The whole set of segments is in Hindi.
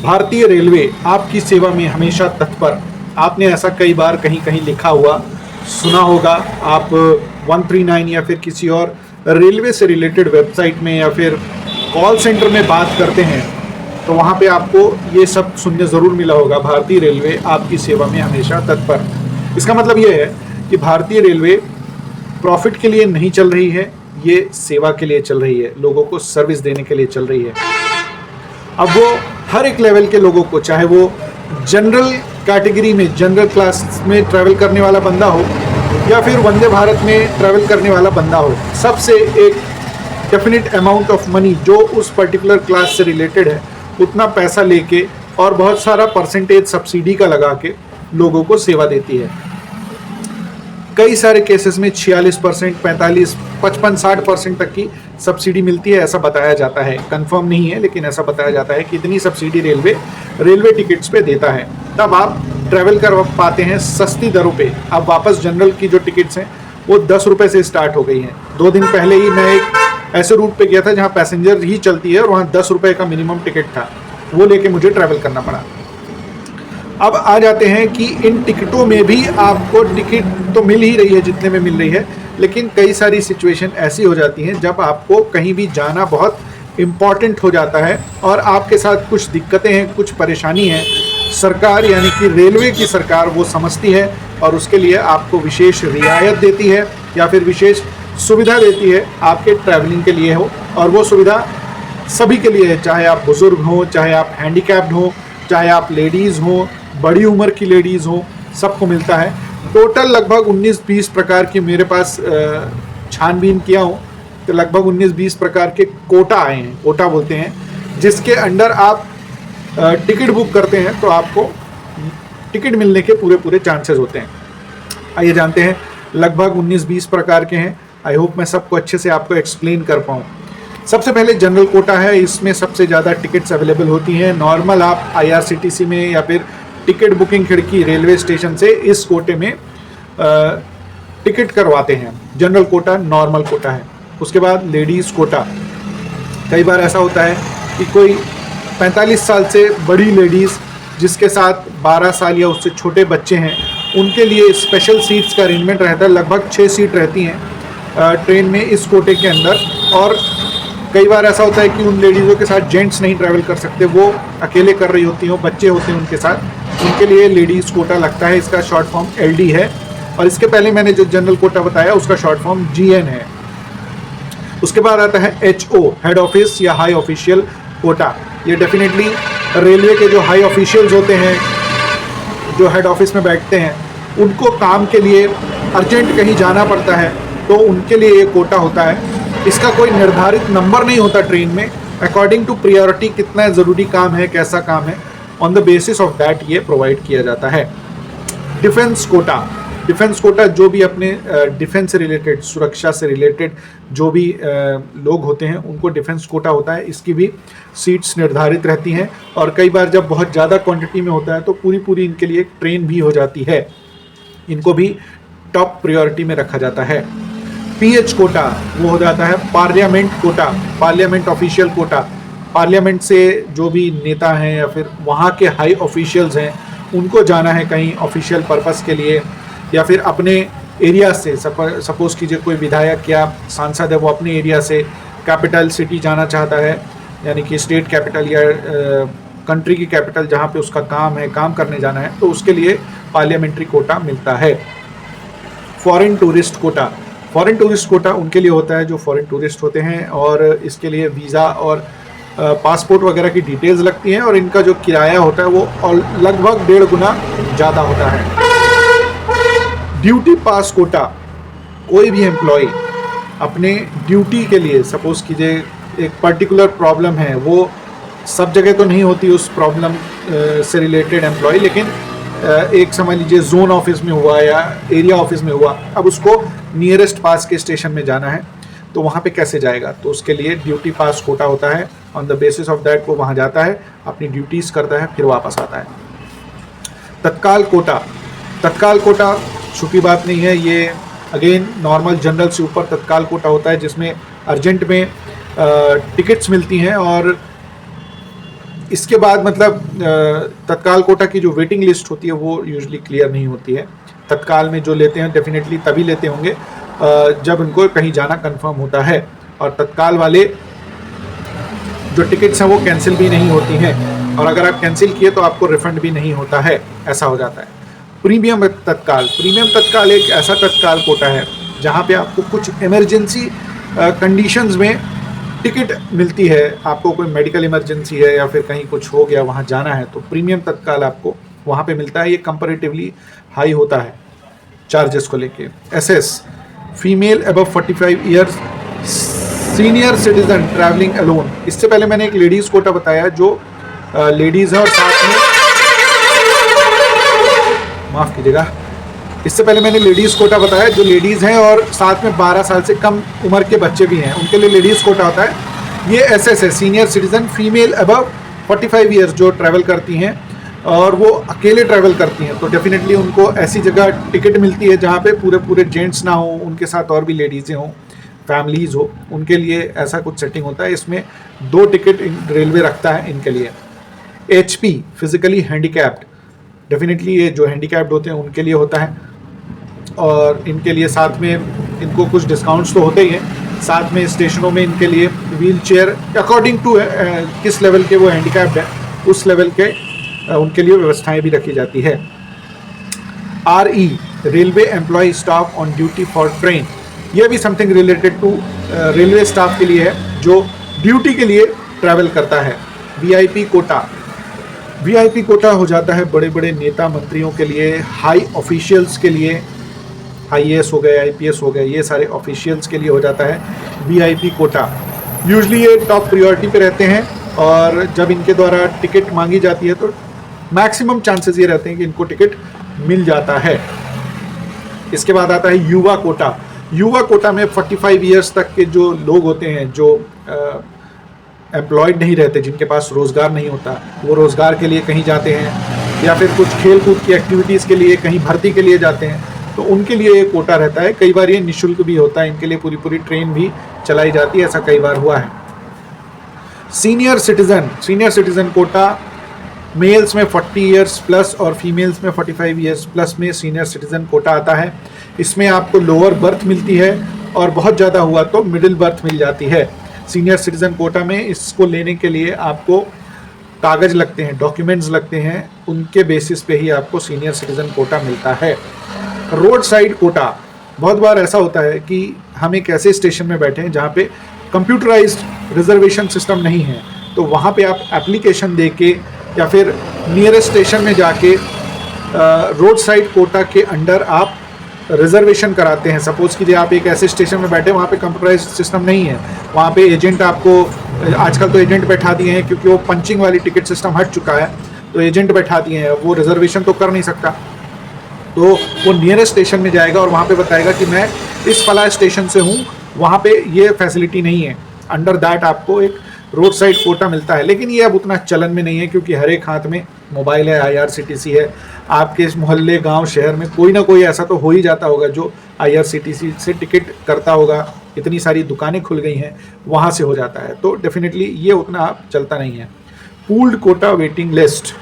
भारतीय रेलवे आपकी सेवा में हमेशा तत्पर। आपने ऐसा कई बार कहीं कहीं लिखा हुआ सुना होगा। आप 139 या फिर किसी और रेलवे से रिलेटेड वेबसाइट में या फिर कॉल सेंटर में बात करते हैं तो वहाँ पे आपको ये सब सुनने ज़रूर मिला होगा, भारतीय रेलवे आपकी सेवा में हमेशा तत्पर। इसका मतलब ये है कि भारतीय रेलवे प्रॉफिट के लिए नहीं चल रही है, ये सेवा के लिए चल रही है, लोगों को सर्विस देने के लिए चल रही है। अब वो हर एक लेवल के लोगों को, चाहे वो जनरल कैटेगरी में जनरल क्लास में ट्रैवल करने वाला बंदा हो या फिर वंदे भारत में ट्रैवल करने वाला बंदा हो, सबसे एक डेफिनेट अमाउंट ऑफ मनी जो उस पर्टिकुलर क्लास से रिलेटेड है उतना पैसा लेके और बहुत सारा परसेंटेज सब्सिडी का लगा के लोगों को सेवा देती है। कई सारे केसेस में 46%, 45, 55, 60% तक की सब्सिडी मिलती है, ऐसा बताया जाता है। कंफर्म नहीं है लेकिन ऐसा बताया जाता है कि इतनी सब्सिडी रेलवे टिकट्स पे देता है। तब आप ट्रैवल कर पाते हैं सस्ती दरों पे। अब वापस जनरल की जो टिकट्स हैं वो 10 रुपये से स्टार्ट हो गई हैं। 2 दिन पहले ही मैं एक ऐसे रूट पे गया था जहाँ पैसेंजर ही चलती है और वहाँ 10 रुपये का मिनिमम टिकट था, वो लेके मुझे ट्रैवल करना पड़ा। अब आ जाते हैं कि इन टिकटों में भी आपको टिकट तो मिल ही रही है जितने में मिल रही है, लेकिन कई सारी सिचुएशन ऐसी हो जाती हैं जब आपको कहीं भी जाना बहुत इम्पॉर्टेंट हो जाता है और आपके साथ कुछ दिक्कतें हैं, कुछ परेशानी है। सरकार यानी कि रेलवे की सरकार वो समझती है और उसके लिए आपको विशेष रियायत देती है या फिर विशेष सुविधा देती है आपके ट्रैवलिंग के लिए हो, और वो सुविधा सभी के लिए है, चाहे आप बुज़ुर्ग हों, चाहे आप हैंडीकैप्ड हों, चाहे आप लेडीज़ हों, बड़ी उम्र की लेडीज़ हों, सबको मिलता है। टोटल लगभग 19-20 प्रकार की मेरे पास छानबीन किया हूँ तो लगभग 19-20 प्रकार के कोटा आए हैं, कोटा बोलते हैं, जिसके अंडर आप टिकट बुक करते हैं तो आपको टिकट मिलने के पूरे चांसेस होते हैं। आइए जानते हैं, लगभग 19-20 प्रकार के हैं। आई होप मैं सबको अच्छे से आपको एक्सप्लेन कर पाऊँ। सबसे पहले जनरल कोटा है, इसमें सबसे ज़्यादा टिकट्स अवेलेबल होती हैं। नॉर्मल आप IRCTC में या फिर टिकट बुकिंग खिड़की रेलवे स्टेशन से इस कोटे में टिकट करवाते हैं। जनरल कोटा नॉर्मल कोटा है। उसके बाद लेडीज़ कोटा। कई बार ऐसा होता है कि कोई 45 साल से बड़ी लेडीज़ जिसके साथ 12 साल या उससे छोटे बच्चे हैं, उनके लिए स्पेशल सीट्स का अरेंजमेंट रहता है। लगभग 6 सीट रहती हैं ट्रेन में इस कोटे के अंदर। और कई बार ऐसा होता है कि उन लेडीज़ों के साथ जेंट्स नहीं ट्रैवल कर सकते, वो अकेले कर रही होती हैं, बच्चे होते हैं उनके साथ, उनके लिए लेडीज़ कोटा लगता है। इसका शॉर्ट फॉर्म LD है और इसके पहले मैंने जो जनरल कोटा बताया उसका शॉर्ट फॉर्म GN है। उसके बाद आता है HO, हेड ऑफिस या हाई ऑफिशियल कोटा। ये डेफिनेटली रेलवे के जो हाई ऑफिशियल्स होते हैं, जो हेड ऑफिस में बैठते हैं, उनको काम के लिए अर्जेंट कहीं जाना पड़ता है तो उनके लिए ये कोटा होता है। इसका कोई निर्धारित नंबर नहीं होता ट्रेन में, अकॉर्डिंग टू प्रायोरिटी कितना ज़रूरी काम है, कैसा काम है, on the basis of that ये प्रोवाइड किया जाता है। डिफेंस कोटा। डिफेंस कोटा जो भी अपने डिफेंस से रिलेटेड, सुरक्षा से रिलेटेड जो भी लोग होते हैं उनको डिफेंस कोटा होता है। इसकी भी सीट्स निर्धारित रहती हैं और कई बार जब बहुत ज़्यादा क्वांटिटी में होता है तो पूरी इनके लिए एक ट्रेन भी हो जाती है। इनको भी टॉप प्रायोरिटी में रखा जाता है। PH कोटा वो हो जाता है parliament quota, parliament official quota. Parliament से जो भी नेता हैं या फिर वहाँ के हाई ऑफिशियल्स हैं उनको जाना है कहीं ऑफिशियल पर्पस के लिए या फिर अपने एरिया से, सपोज कीजिए कोई विधायक या सांसद है वो अपने एरिया से कैपिटल सिटी जाना चाहता है, यानी कि स्टेट कैपिटल या कंट्री की कैपिटल जहाँ पे उसका काम है, काम करने जाना है, तो उसके लिए पार्लियामेंट्री कोटा मिलता है। Foreign tourist quota. Foreign tourist quota उनके लिए होता है जो फॉरेन टूरिस्ट होते हैं और इसके लिए वीज़ा और पासपोर्ट वगैरह की डिटेल्स लगती हैं और इनका जो किराया होता है वो लगभग 1.5 गुना ज़्यादा होता है। Duty pass quota. कोई भी एम्प्लॉय अपने ड्यूटी के लिए, सपोज कीजिए एक पर्टिकुलर प्रॉब्लम है, वो सब जगह तो नहीं होती उस प्रॉब्लम से रिलेटेड एम्प्लॉय, लेकिन एक समझ लीजिए जोन ऑफिस में हुआ या एरिया ऑफिस में हुआ, अब उसको नियरेस्ट पास के स्टेशन में जाना है तो वहाँ पे कैसे जाएगा, तो उसके लिए ड्यूटी पास कोटा होता है। On the basis of that वो वहाँ जाता है, अपनी ड्यूटीज़ करता है, फिर वापस आता है। तत्काल कोटा। तत्काल कोटा छुपी बात नहीं है, ये अगेन नॉर्मल जनरल से ऊपर तत्काल कोटा होता है जिसमें अर्जेंट में टिकट्स मिलती हैं और इसके बाद मतलब तत्काल कोटा की जो वेटिंग लिस्ट होती है वो यूजुअली क्लियर नहीं होती है। तत्काल में जो लेते हैं डेफिनेटली तभी लेते होंगे जब उनको कहीं जाना कंफर्म होता है, और तत्काल वाले जो टिकट्स हैं वो कैंसिल भी नहीं होती हैं, और अगर आप कैंसिल किए तो आपको रिफंड भी नहीं होता है, ऐसा हो जाता है। प्रीमियम तत्काल एक ऐसा तत्काल कोटा है जहाँ पे आपको कुछ इमरजेंसी कंडीशंस में टिकट मिलती है। आपको कोई मेडिकल इमरजेंसी है या फिर कहीं कुछ हो गया, वहाँ जाना है, तो प्रीमियम तत्काल आपको वहाँ पे मिलता है। ये कंपैरेटिवली हाई होता है चार्जेस को लेके। SS female above 45 years senior citizen travelling alone. इससे पहले मैंने एक लेडीज़ कोटा बताया जो लेडीज़ है और साथ में, माफ़ कीजिएगा, इससे पहले मैंने लेडीज़ कोटा बताया जो लेडीज़ हैं और साथ में 12 साल से कम उम्र के बच्चे भी हैं, उनके लिए लेडीज़ कोटा होता है। ये एसएस है, senior citizen female above 45 years जो ट्रैवल करती हैं और वो अकेले ट्रैवल करती हैं, तो डेफिनेटली उनको ऐसी जगह टिकट मिलती है जहाँ पे पूरे जेंट्स ना हो, उनके साथ और भी लेडीज़ें हों, फैमिलीज़ हो, उनके लिए ऐसा कुछ सेटिंग होता है। इसमें 2 टिकट रेलवे रखता है इनके लिए। HP फिजिकली हैंडीकैप्ड, डेफिनेटली ये जो हैंडीकैप्ड होते हैं उनके लिए होता है, और इनके लिए साथ में इनको कुछ डिस्काउंट्स तो होते ही हैं, साथ में स्टेशनों में इनके लिए व्हील चेयर अकॉर्डिंग टू किस लेवल के वो हैंडीकैप्ड है उस लेवल के उनके लिए व्यवस्थाएं भी रखी जाती है। RE railway employ staff on duty for train, ये भी something related to railway staff के लिए है जो ड्यूटी के लिए ट्रैवल करता है। VIP कोटा हो जाता है बड़े बड़े नेता मंत्रियों के लिए, हाई ऑफिशियल्स के लिए, IAS हो गए, IPS हो गए, ये सारे ऑफिशियल्स के लिए हो जाता है VIP कोटा। यूजुअली ये टॉप प्रायोरिटी पे रहते हैं, और जब इनके द्वारा टिकट मांगी जाती है तो मैक्सिमम चांसेस ये रहते हैं कि इनको टिकट मिल जाता है। इसके बाद आता है युवा कोटा। युवा कोटा में 45 ईयर्स तक के जो लोग होते हैं जो एम्प्लॉयड नहीं रहते, जिनके पास रोज़गार नहीं होता, वो रोज़गार के लिए कहीं जाते हैं या फिर कुछ खेल कूद की एक्टिविटीज़ के लिए कहीं भर्ती के लिए जाते हैं, तो उनके लिए ये कोटा रहता है। कई बार ये निःशुल्क भी होता है, इनके लिए पूरी ट्रेन भी चलाई जाती है, ऐसा कई बार हुआ है। सीनियर सिटीज़न कोटा मेल्स में 40 ईयर्स प्लस और फीमेल्स में 45 ईयर्स प्लस में सीनियर सिटीज़न कोटा आता है। इसमें आपको लोअर बर्थ मिलती है और बहुत ज़्यादा हुआ तो मिडिल बर्थ मिल जाती है। सीनियर सिटीज़न कोटा में इसको लेने के लिए आपको कागज़ लगते हैं, डॉक्यूमेंट्स लगते हैं, उनके बेसिस पे ही आपको सीनियर सिटीज़न कोटा मिलता है। रोड साइड कोटा, बहुत बार ऐसा होता है कि हम एक ऐसे स्टेशन में बैठे हैं जहाँ पे कंप्यूटराइज्ड रिजर्वेशन सिस्टम नहीं है, तो वहाँ पे आप एप्लीकेशन दे के या फिर नियरेस्ट स्टेशन में जाके रोड साइड कोटा के अंडर आप रिजर्वेशन कराते हैं। सपोज कीजिए आप एक ऐसे स्टेशन में बैठे, वहाँ पे कंप्यूटराइज्ड सिस्टम नहीं है, वहाँ पे एजेंट आपको, आजकल तो एजेंट बैठा दिए हैं क्योंकि वो पंचिंग वाली टिकट सिस्टम हट चुका है, तो एजेंट बैठा दिए हैं, वो रिजर्वेशन तो कर नहीं सकता, तो वो नियरेस्ट स्टेशन में जाएगा और वहाँ पे बताएगा कि मैं इस फला स्टेशन से हूँ, वहाँ पे ये फैसिलिटी नहीं है। अंडर दैट आपको एक रोड साइड कोटा मिलता है, लेकिन ये अब उतना चलन में नहीं है क्योंकि हर एक हाथ में मोबाइल है, IRCTC है। आपके इस मोहल्ले, गांव, शहर में कोई ना कोई ऐसा तो हो ही जाता होगा जो IRCTC से टिकट करता होगा। इतनी सारी दुकानें खुल गई हैं, वहाँ से हो जाता है, तो डेफिनेटली ये उतना चलता नहीं है। पूल्ड कोटा वेटिंग लिस्ट,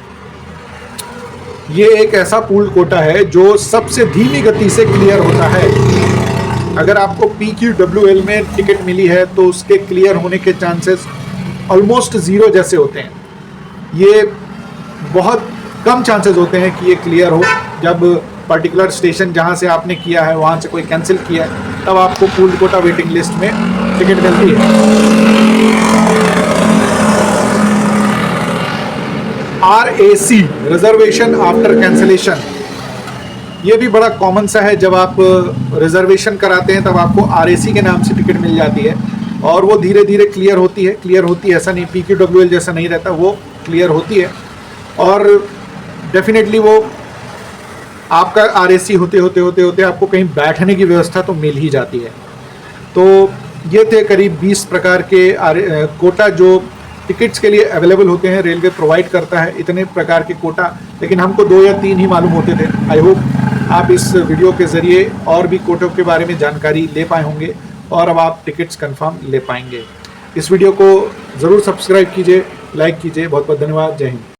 ये एक ऐसा पूल्ड कोटा है जो सबसे धीमी गति से क्लियर होता है। अगर आपको PQWL में टिकट मिली है तो उसके क्लियर होने के चांसेस ऑलमोस्ट ज़ीरो जैसे होते हैं। ये बहुत कम चांसेस होते हैं कि ये क्लियर हो। जब पर्टिकुलर स्टेशन जहाँ से आपने किया है वहाँ से कोई कैंसिल किया है, तब आपको पूल्ड कोटा वेटिंग लिस्ट में टिकट मिलती है। RAC रिजर्वेशन आफ्टर कैंसिलेशन, ये भी बड़ा कॉमन सा है। जब आप रिजर्वेशन कराते हैं तब आपको RAC के नाम से टिकट मिल जाती है और वो धीरे धीरे क्लियर होती है, ऐसा नहीं PQWL जैसा नहीं रहता, वो क्लियर होती है और डेफिनेटली वो आपका RAC होते होते आपको कहीं बैठने की व्यवस्था तो मिल ही जाती है। तो ये थे करीब 20 प्रकार के कोटा जो टिकट्स के लिए अवेलेबल होते हैं, रेलवे प्रोवाइड करता है इतने प्रकार के कोटा, लेकिन हमको 2 या 3 ही मालूम होते थे। आई होप आप इस वीडियो के ज़रिए और भी कोटों के बारे में जानकारी ले पाए होंगे और अब आप टिकट्स कंफर्म ले पाएंगे। इस वीडियो को ज़रूर सब्सक्राइब कीजिए, लाइक कीजिए। बहुत बहुत धन्यवाद। जय हिंद।